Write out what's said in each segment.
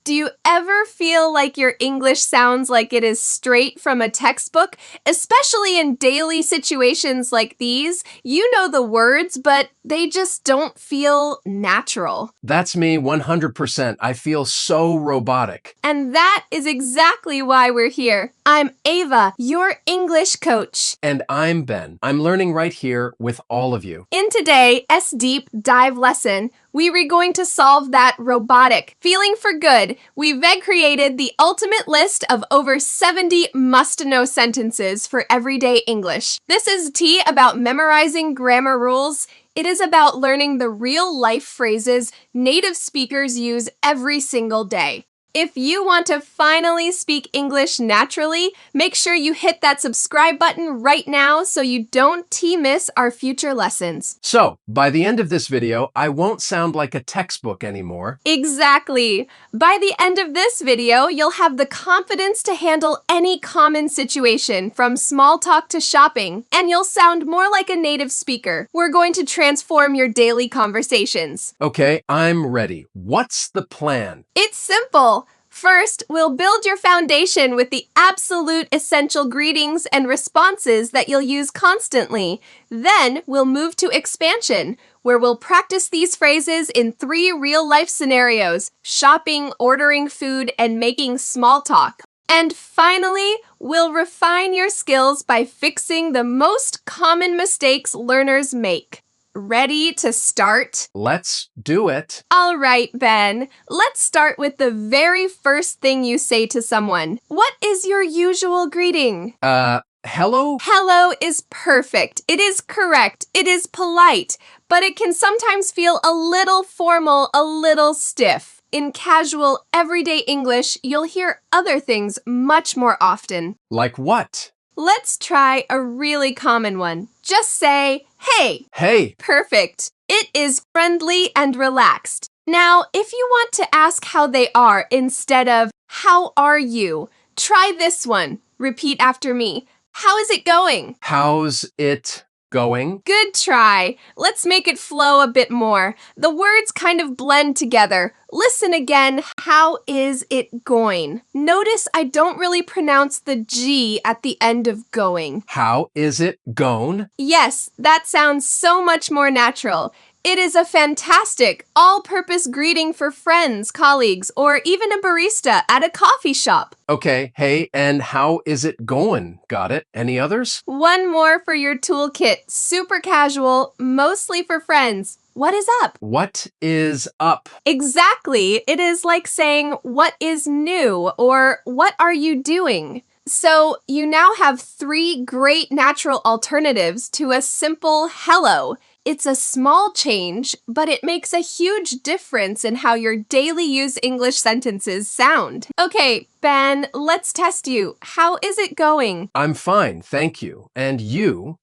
Do you ever feel like your English sounds like it is straight from a textbook? Especially in daily situations like these, you know the words, but they just don't feel natural. That's me 100%. I feel so robotic. And that is exactly why we're here. I'm Ava, your English coach. And I'm Ben. I'm learning right here with all of you. In today's Deep Dive lesson, we are going to solve that robotic feeling for good. We've created the ultimate list of over 70 must-know sentences for everyday English. This is T about memorizing grammar rules. It is about learning the real-life phrases native speakers use every single day. If you want to finally speak English naturally, make sure you hit that subscribe button right now so you don't miss our future lessons. So, by the end of this video, I won't sound like a textbook anymore. Exactly. By the end of this video, you'll have the confidence to handle any common situation, from small talk to shopping, and you'll sound more like a native speaker. We're going to transform your daily conversations. Okay, I'm ready. What's the plan? It's simple. First, we'll build your foundation with the absolute essential greetings and responses that you'll use constantly. Then, we'll move to expansion, where we'll practice these phrases in 3 real-life scenarios: shopping, ordering food, and making small talk. And finally, we'll refine your skills by fixing the most common mistakes learners make. Ready to start? Let's do it. All right, Ben. Let's start with the very first thing you say to someone. What is your usual greeting? Hello? Hello is perfect. It is correct. It is polite, but it can sometimes feel a little formal, a little stiff. In casual, everyday English, you'll hear other things much more often. Like what? Let's try a really common one. Just say, hey. Hey. Perfect. It is friendly and relaxed. Now, if you want to ask how they are instead of, how are you? Try this one. Repeat after me. How is it going? How's it going? Good try. Let's make it flow a bit more. The words kind of blend together. Listen again. How is it going? Notice I don't really pronounce the G at the end of going. How is it going? Yes, that sounds so much more natural. It is a fantastic, all-purpose greeting for friends, colleagues, or even a barista at a coffee shop. Okay, hey, and how is it going? Got it. Any others? One more for your toolkit. Super casual, mostly for friends. What is up? What is up? Exactly. It is like saying, what is new, or what are you doing? So you now have 3 great natural alternatives to a simple hello. It's a small change, but it makes a huge difference in how your daily use English sentences sound. Okay, Ben, let's test you. How is it going? I'm fine, thank you. And you?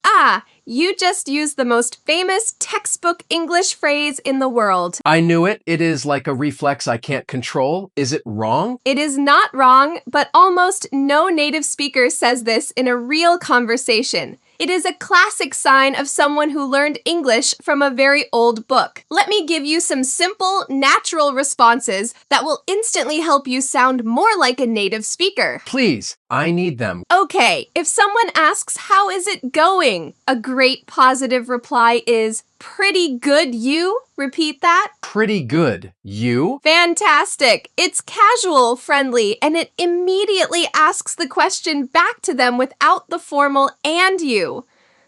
You just used the most famous textbook English phrase in the world. I knew it. It is like a reflex I can't control. Is it wrong? It is not wrong, but almost no native speaker says this in a real conversation. It is a classic sign of someone who learned English from a very old book. Let me give you some simple, natural responses that will instantly help you sound more like a native speaker. Please, I need them. Okay, if someone asks, how is it going? A great positive reply is, pretty good, you? Repeat that. Pretty good. You? Fantastic. It's casual, friendly, and it immediately asks the question back to them without the formal and you.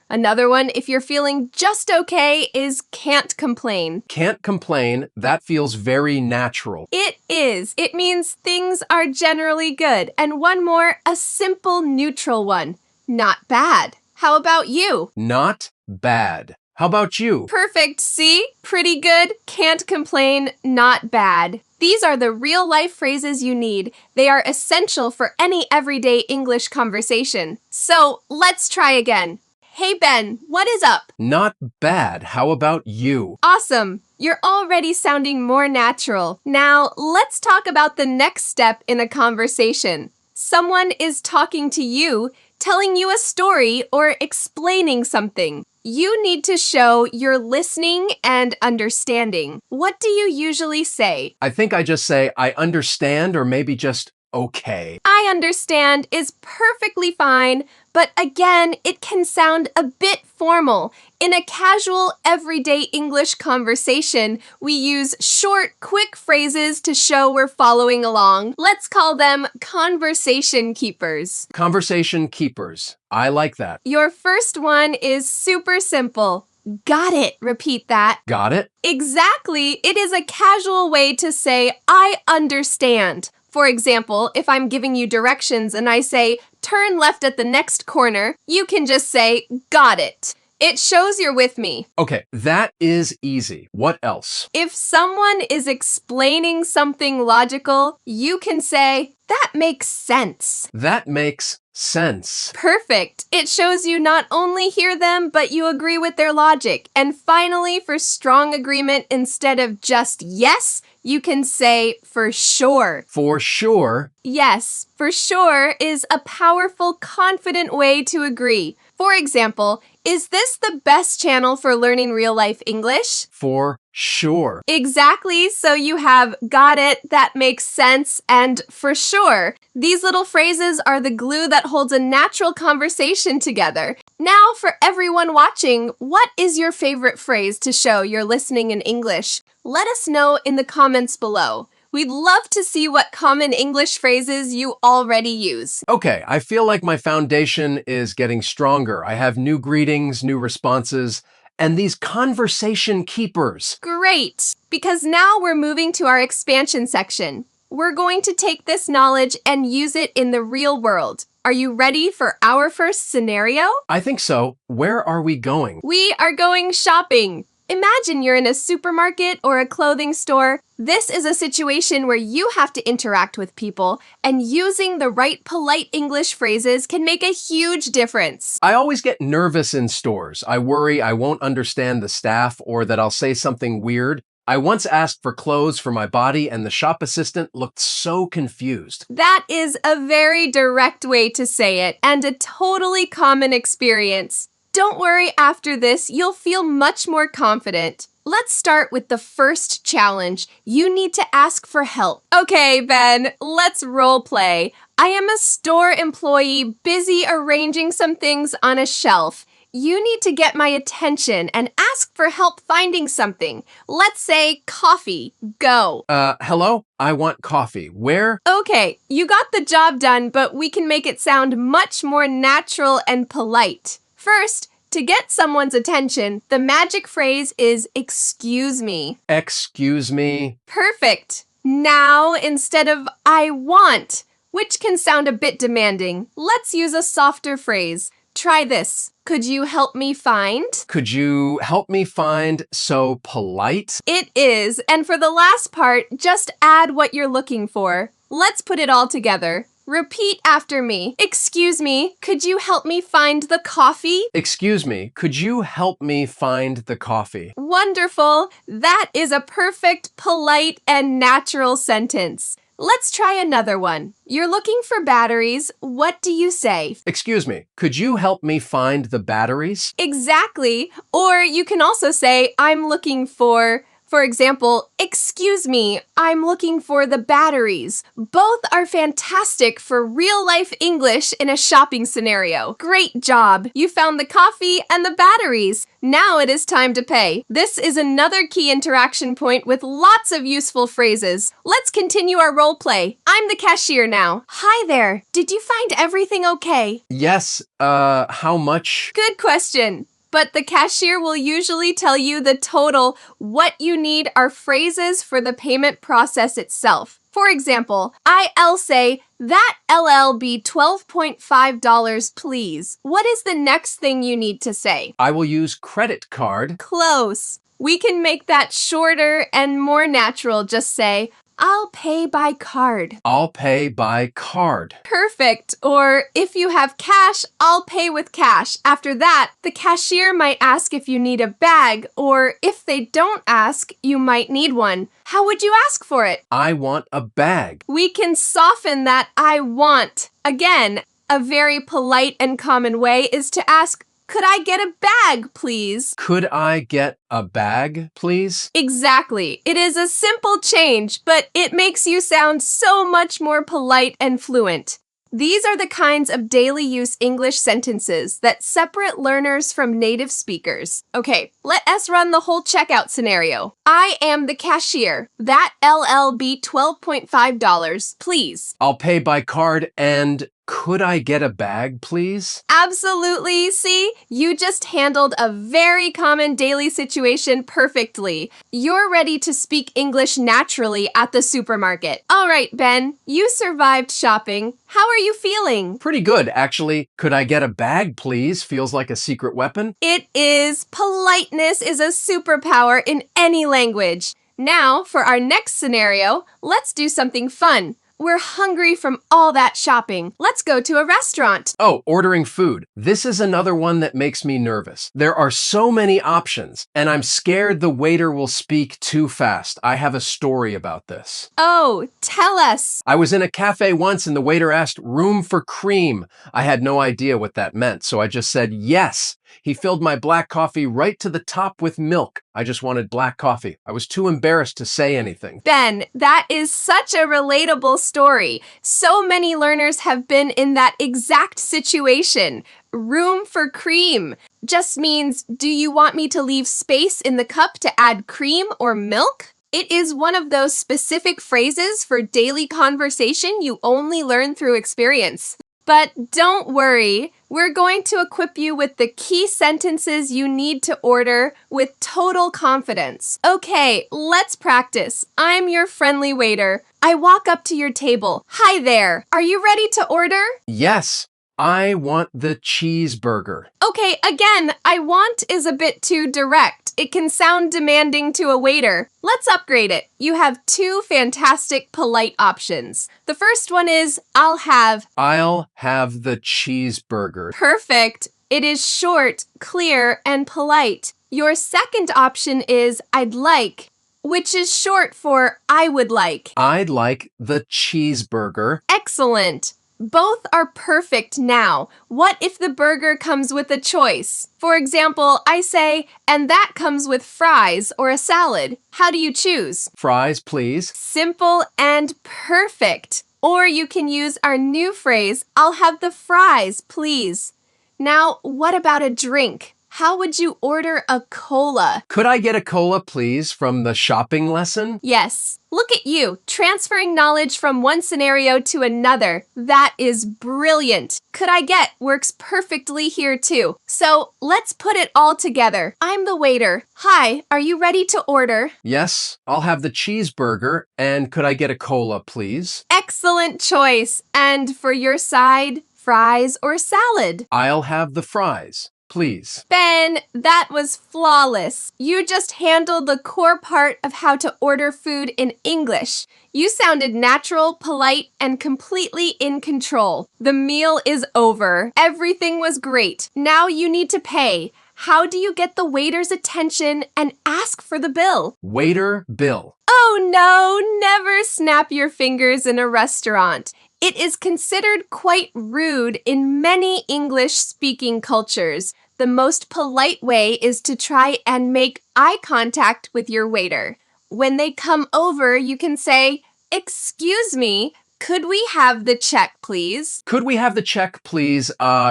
Another one, if you're feeling just okay, is can't complain. Can't complain. That feels very natural. It is. It means things are generally good. And one more, a simple neutral one. Not bad. How about you? Not bad. How about you? Perfect. See? Pretty good, can't complain, not bad. These are the real-life phrases you need. They are essential for any everyday English conversation. So let's try again. Hey, Ben, what is up? Not bad. How about you? Awesome. You're already sounding more natural. Now, let's talk about the next step in a conversation. Someone is talking to you, telling you a story, or explaining something. You need to show you're listening and understanding. What do you usually say? I think I just say, I understand, or maybe just okay. I understand is perfectly fine, but again, it can sound a bit formal. In a casual, everyday English conversation, we use short, quick phrases to show we're following along. Let's call them conversation keepers. Conversation keepers. I like that. Your first one is super simple. Got it. Repeat that. Got it? Exactly. It is a casual way to say, I understand. For example, if I'm giving you directions and I say, turn left at the next corner, you can just say, got it. It shows you're with me. Okay, that is easy. What else? If someone is explaining something logical, you can say, that makes sense. That makes sense. Perfect. It shows you not only hear them, but you agree with their logic. And finally, for strong agreement, instead of just yes, you can say for sure. For sure. Yes, for sure is a powerful, confident way to agree. For example, is this the best channel for learning real-life English? For sure. Exactly, so you have got it, that makes sense, and for sure. These little phrases are the glue that holds a natural conversation together. Now, for everyone watching, what is your favorite phrase to show you're listening in English? Let us know in the comments below. We'd love to see what common English phrases you already use. Okay, I feel like my foundation is getting stronger. I have new greetings, new responses, and these conversation keepers. Great, because now we're moving to our expansion section. We're going to take this knowledge and use it in the real world. Are you ready for our first scenario? I think so. Where are we going? We are going shopping. Imagine you're in a supermarket or a clothing store. This is a situation where you have to interact with people, and using the right polite English phrases can make a huge difference. I always get nervous in stores. I worry I won't understand the staff or that I'll say something weird. I once asked for clothes for my body and the shop assistant looked so confused. That is a very direct way to say it and a totally common experience. Don't worry, after this, you'll feel much more confident. Let's start with the first challenge. You need to ask for help. Okay, Ben, let's role play. I am a store employee busy arranging some things on a shelf. You need to get my attention and ask for help finding something. Let's say coffee. Go. Hello? I want coffee. Where? Okay, you got the job done, but we can make it sound much more natural and polite. First, to get someone's attention, the magic phrase is excuse me. Excuse me. Perfect. Now, instead of I want, which can sound a bit demanding, let's use a softer phrase. Try this. Could you help me find? Could you help me find? So polite? It is. And for the last part, just add what you're looking for. Let's put it all together. Repeat after me. Excuse me, could you help me find the coffee? Excuse me, could you help me find the coffee? Wonderful. That is a perfect, polite, and natural sentence. Let's try another one. You're looking for batteries. What do you say? Excuse me, could you help me find the batteries? Exactly. Or you can also say, I'm looking for example, excuse me, I'm looking for the batteries. Both are fantastic for real-life English in a shopping scenario. Great job! You found the coffee and the batteries. Now it is time to pay. This is another key interaction point with lots of useful phrases. Let's continue our role play. I'm the cashier now. Hi there. Did you find everything okay? Yes, how much? Good question. But the cashier will usually tell you the total. What you need are phrases for the payment process itself. For example, I'll say, that LL be $12.5, please. What is the next thing you need to say? I will use credit card. Close. We can make that shorter and more natural. Just say, I'll pay by card. I'll pay by card. Perfect. Or if you have cash, I'll pay with cash. After that, the cashier might ask if you need a bag, or if they don't ask, you might need one. How would you ask for it? I want a bag. We can soften that I want. Again, a very polite and common way is to ask, Could I get a bag, please? Could I get a bag, please? Exactly. It is a simple change, but it makes you sound so much more polite and fluent. These are the kinds of daily use English sentences that separate learners from native speakers. Okay, let us run the whole checkout scenario. I am the cashier. That LL be $12.5, please. I'll pay by card and could I get a bag, please? Absolutely. See, you just handled a very common daily situation perfectly. You're ready to speak English naturally at the supermarket. All right, Ben, you survived shopping. How are you feeling? Pretty good, actually. Could I get a bag, please? Feels like a secret weapon. It is. Politeness is a superpower in any language. Now, for our next scenario, let's do something fun. We're hungry from all that shopping. Let's go to a restaurant. Oh, ordering food. This is another one that makes me nervous. There are so many options, and I'm scared the waiter will speak too fast. I have a story about this. Oh, tell us. I was in a cafe once and the waiter asked, "Room for cream." I had no idea what that meant, so I just said, "Yes." He filled my black coffee right to the top with milk. I just wanted black coffee. I was too embarrassed to say anything. Ben, that is such a relatable story. So many learners have been in that exact situation. Room for cream just means, do you want me to leave space in the cup to add cream or milk? It is one of those specific phrases for daily conversation you only learn through experience. But don't worry, we're going to equip you with the key sentences you need to order with total confidence. Okay, let's practice. I'm your friendly waiter. I walk up to your table. Hi there. Are you ready to order? Yes, I want the cheeseburger. Okay, again, I want is a bit too direct. It can sound demanding to a waiter. Let's upgrade it. You have two fantastic polite options. The first one is, I'll have the cheeseburger. Perfect. It is short, clear, and polite. Your second option is, I'd like, which is short for I would like. I'd like the cheeseburger. Excellent. Both are perfect now. What if the burger comes with a choice? For example, I say, and that comes with fries or a salad. How do you choose? Fries, please. Simple and perfect. Or you can use our new phrase, I'll have the fries, please. Now, what about a drink? How would you order a cola? Could I get a cola, please, from the shopping lesson? Yes. Look at you, transferring knowledge from one scenario to another. That is brilliant. Could I get works perfectly here too. So let's put it all together. I'm the waiter. Hi, are you ready to order? Yes, I'll have the cheeseburger. And could I get a cola, please? Excellent choice. And for your side, fries or salad? I'll have the fries, please. Ben, that was flawless. You just handled the core part of how to order food in English. You sounded natural, polite, and completely in control. The meal is over. Everything was great. Now you need to pay. How do you get the waiter's attention and ask for the bill? Waiter, bill. Oh no, never snap your fingers in a restaurant. It is considered quite rude in many English-speaking cultures. The most polite way is to try and make eye contact with your waiter. When they come over, you can say, "Excuse me, could we have the check, please?" Could we have the check, please?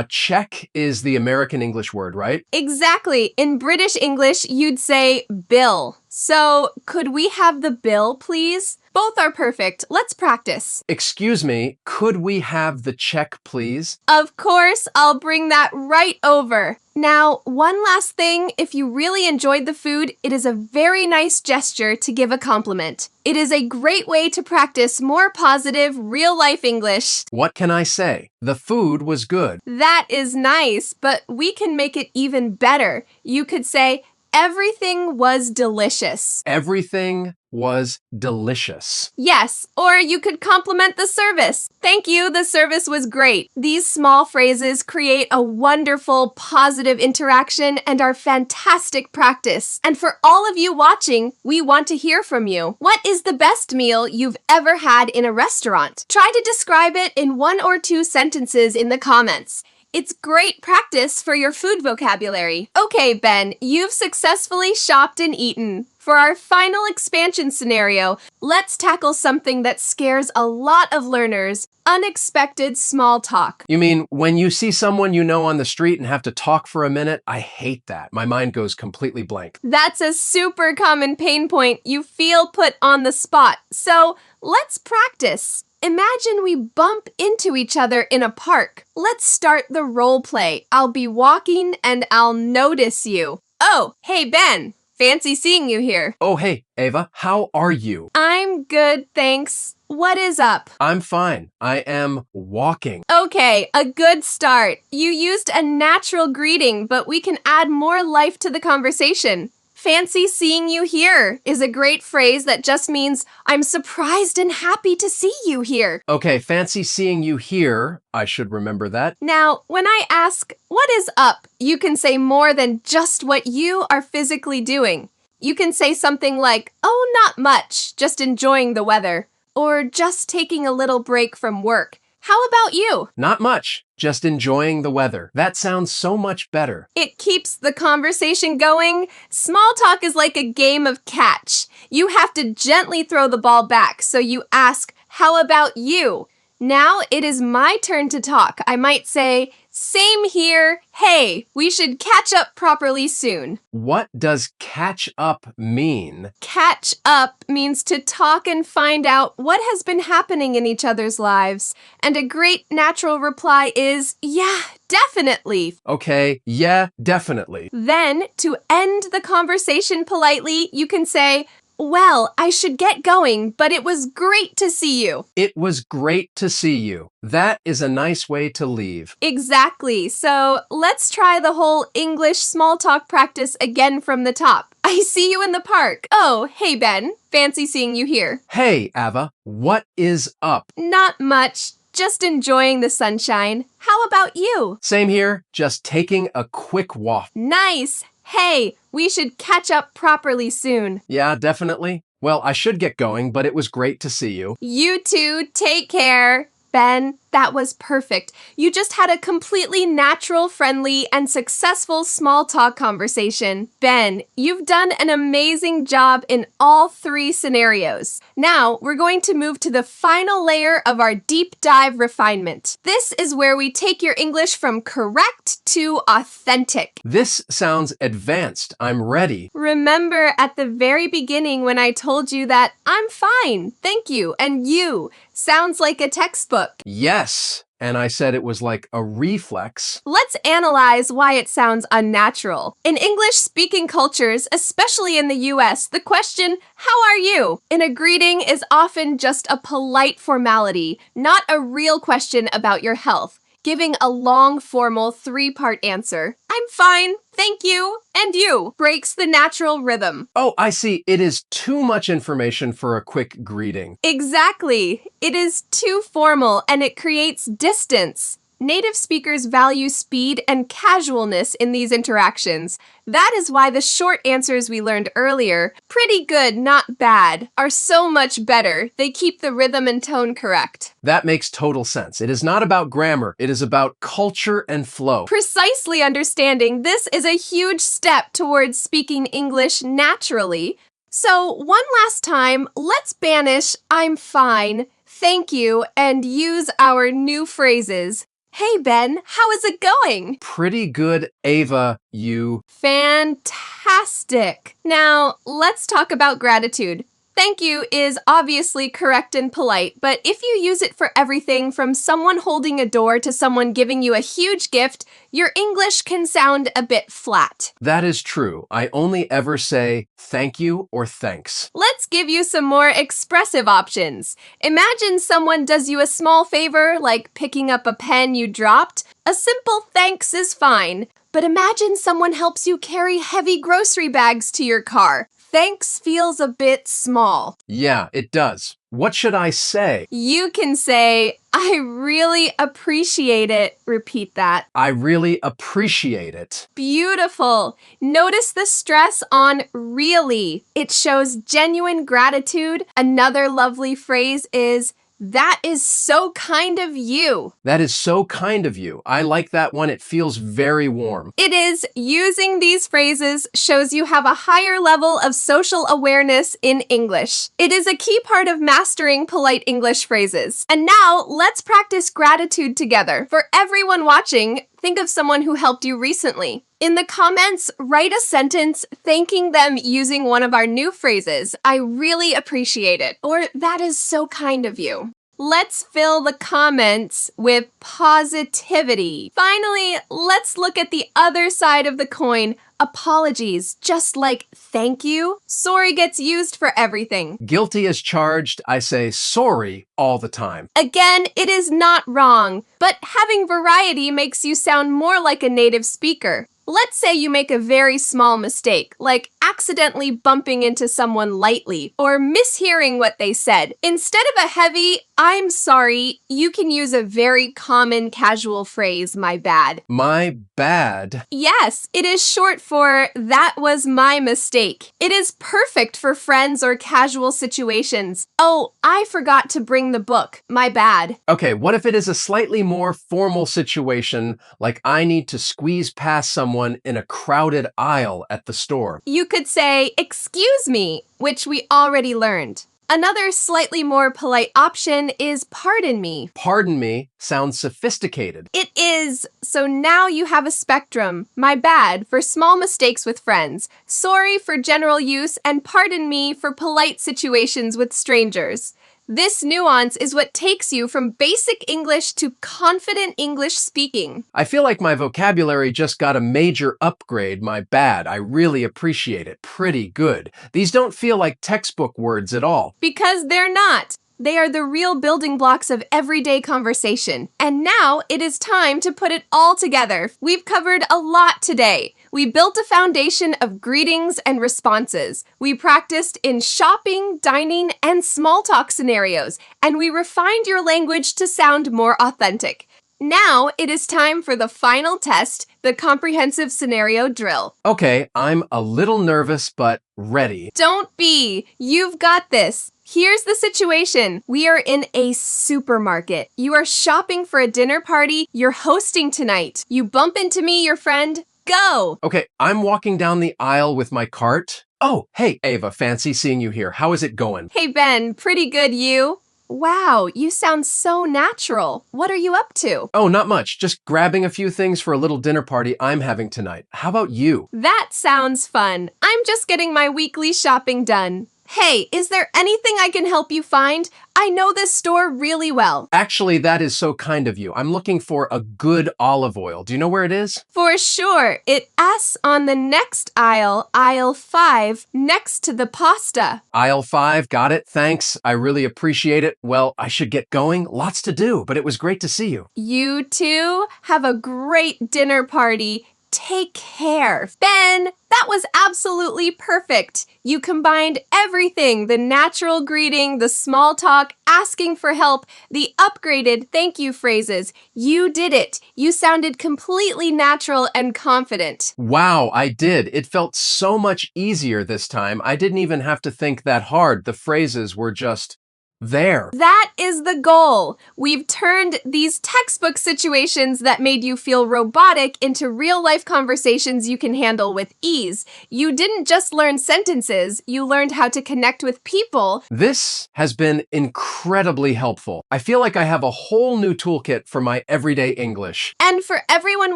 Check is the American English word, right? Exactly. In British English, you'd say bill. So, could we have the bill, please? Both are perfect. Let's practice. Excuse me, could we have the check, please? Of course, I'll bring that right over. Now, one last thing, if you really enjoyed the food, it is a very nice gesture to give a compliment. It is a great way to practice more positive, real-life English. What can I say? The food was good. That is nice, but we can make it even better. You could say, everything was delicious. Everything was delicious. Yes, or you could compliment the service. Thank you, the service was great. These small phrases create a wonderful, positive interaction and are fantastic practice. And for all of you watching, we want to hear from you. What is the best meal you've ever had in a restaurant? Try to describe it in 1 or 2 sentences in the comments. It's great practice for your food vocabulary. Okay, Ben, you've successfully shopped and eaten. For our final expansion scenario, let's tackle something that scares a lot of learners: unexpected small talk. You mean when you see someone you know on the street and have to talk for a minute? I hate that. My mind goes completely blank. That's a super common pain point you feel put on the spot. So let's practice. Imagine we bump into each other in a park. Let's start the role play. I'll be walking and I'll notice you. Oh, hey, Ben. Fancy seeing you here. Oh, hey, Ava, how are you? I'm good, thanks. What is up? I'm fine. I am walking. Okay, a good start. You used a natural greeting, but we can add more life to the conversation. Fancy seeing you here is a great phrase that just means I'm surprised and happy to see you here. Okay, fancy seeing you here. I should remember that. Now, when I ask, what is up, you can say more than just what you are physically doing. You can say something like, oh, not much, just enjoying the weather, or just taking a little break from work. How about you? Not much, just enjoying the weather. That sounds so much better. It keeps the conversation going. Small talk is like a game of catch. You have to gently throw the ball back, so you ask, how about you? Now it is my turn to talk. I might say, same here. Hey, we should catch up properly soon. What does catch up mean? Catch up means to talk and find out what has been happening in each other's lives. And a great natural reply is, yeah, definitely. Okay, yeah, definitely. Then, to end the conversation politely, you can say, well, I should get going, but it was great to see you. It was great to see you. That is a nice way to leave. Exactly. So let's try the whole English small talk practice again from the top. I see you in the park. Oh, hey, Ben. Fancy seeing you here. Hey, Ava, what is up? Not much. Just enjoying the sunshine. How about you? Same here, just taking a quick walk. Nice. Hey, we should catch up properly soon. Yeah, definitely. Well, I should get going, but it was great to see you. You too. Take care. Ben, that was perfect. You just had a completely natural, friendly, and successful small talk conversation. Ben, you've done an amazing job in all 3 scenarios. Now, we're going to move to the final layer of our deep dive refinement. This is where we take your English from correct to authentic. This sounds advanced. I'm ready. Remember at the very beginning when I told you that I'm fine, thank you, and you sounds like a textbook. Yes. And I said it was like a reflex. Let's analyze why it sounds unnatural. In English-speaking cultures, especially in the US, the question, how are you, in a greeting is often just a polite formality, not a real question about your health, giving a long, formal 3-part answer. I'm fine, thank you, and you, breaks the natural rhythm. Oh, I see. It is too much information for a quick greeting. Exactly. It is too formal and it creates distance. Native speakers value speed and casualness in these interactions. That is why the short answers we learned earlier, pretty good, not bad, are so much better. They keep the rhythm and tone correct. That makes total sense. It is not about grammar. It is about culture and flow. Precisely understanding this is a huge step towards speaking English naturally. So one last time, let's banish I'm fine, thank you, and use our new phrases. Hey, Ben, how is it going? Pretty good, Ava. You. Fantastic. Now, let's talk about gratitude. Thank you is obviously correct and polite, but if you use it for everything from someone holding a door to someone giving you a huge gift, your English can sound a bit flat. That is true. I only ever say thank you or thanks. Let's give you some more expressive options. Imagine someone does you a small favor, like picking up a pen you dropped. A simple thanks is fine, but imagine someone helps you carry heavy grocery bags to your car. Thanks feels a bit small. Yeah, it does. What should I say? You can say, I really appreciate it. Repeat that. I really appreciate it. Beautiful. Notice the stress on really. It shows genuine gratitude. Another lovely phrase is, That is so kind of you. That is so kind of you. I like that one. It feels very warm. It is. Using these phrases shows you have a higher level of social awareness in English. It is a key part of mastering polite English phrases. And now, let's practice gratitude together. For everyone watching, think of someone who helped you recently. In the comments, write a sentence thanking them using one of our new phrases. I really appreciate it. Or, that is so kind of you. Let's fill the comments with positivity. Finally, let's look at the other side of the coin. Apologies, just like thank you. Sorry gets used for everything. Guilty as charged, I say sorry all the time. Again, it is not wrong, but having variety makes you sound more like a native speaker. Let's say you make a very small mistake, like accidentally bumping into someone lightly or mishearing what they said. Instead of a heavy, I'm sorry, you can use a very common casual phrase, my bad. My bad. Yes, it is short for that was my mistake. It is perfect for friends or casual situations. Oh, I forgot to bring the book. My bad. Okay, what if it is a slightly more formal situation, like I need to squeeze past someone in a crowded aisle at the store? You could say, excuse me, which we already learned. Another slightly more polite option is pardon me. Pardon me sounds sophisticated. It is. So now you have a spectrum. My bad for small mistakes with friends, sorry for general use, and pardon me for polite situations with strangers. This nuance is what takes you from basic English to confident English speaking. I feel like my vocabulary just got a major upgrade. My bad. I really appreciate it. Pretty good. These don't feel like textbook words at all. Because they're not. They are the real building blocks of everyday conversation. And now it is time to put it all together. We've covered a lot today. We built a foundation of greetings and responses. We practiced in shopping, dining, and small talk scenarios. And we refined your language to sound more authentic. Now it is time for the final test, the comprehensive scenario drill. Okay, I'm a little nervous, but ready. Don't be. You've got this. Here's the situation. We are in a supermarket. You are shopping for a dinner party. You're hosting tonight. You bump into me, your friend. Go. Okay, I'm walking down the aisle with my cart. Oh, hey, Ava, fancy seeing you here. How is it going? Hey, Ben, pretty good, you? Wow, you sound so natural. What are you up to? Oh, not much. Just grabbing a few things for a little dinner party I'm having tonight. How about you? That sounds fun. I'm just getting my weekly shopping done. Hey, is there anything I can help you find? I know this store really well. Actually, that is so kind of you. I'm looking for a good olive oil. Do you know where it is? For sure. It asks on the next aisle, aisle 5, next to the pasta. Aisle 5, got it. Thanks. I really appreciate it. Well, I should get going. Lots to do, but it was great to see you. You too. Have a great dinner party. Take care. Ben, that was absolutely perfect. You combined everything, the natural greeting, the small talk, asking for help, the upgraded thank you phrases. You did it. You sounded completely natural and confident. Wow, I did. It felt so much easier this time. I didn't even have to think that hard. The phrases were just there. That is the goal. We've turned these textbook situations that made you feel robotic into real-life conversations you can handle with ease. You didn't just learn sentences, you learned how to connect with people. This has been incredibly helpful. I feel like I have a whole new toolkit for my everyday English. And for everyone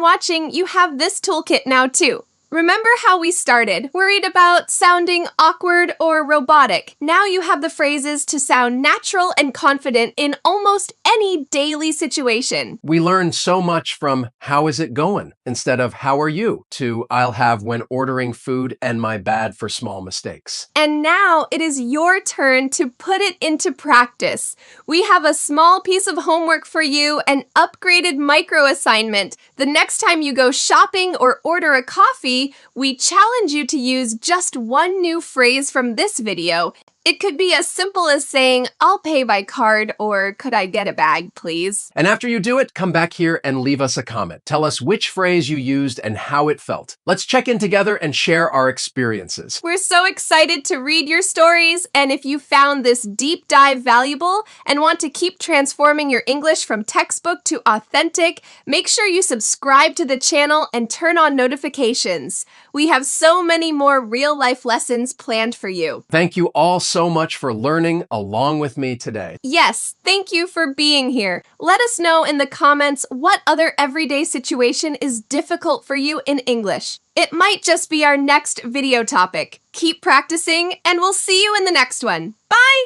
watching, you have this toolkit now too. Remember how we started, worried about sounding awkward or robotic. Now you have the phrases to sound natural and confident in almost any daily situation. We learned so much from how is it going instead of how are you to I'll have when ordering food and my bad for small mistakes. And now it is your turn to put it into practice. We have a small piece of homework for you, an upgraded micro assignment. The next time you go shopping or order a coffee, we challenge you to use just one new phrase from this video It could be as simple as saying, "I'll pay by card," or "Could I get a bag, please?" And after you do it, come back here and leave us a comment. Tell us which phrase you used and how it felt. Let's check in together and share our experiences. We're so excited to read your stories, and if you found this deep dive valuable and want to keep transforming your English from textbook to authentic, make sure you subscribe to the channel and turn on notifications. We have so many more real-life lessons planned for you. Thank you all so much for learning along with me today. Yes, thank you for being here. Let us know in the comments what other everyday situation is difficult for you in English. It might just be our next video topic. Keep practicing, and we'll see you in the next one. Bye!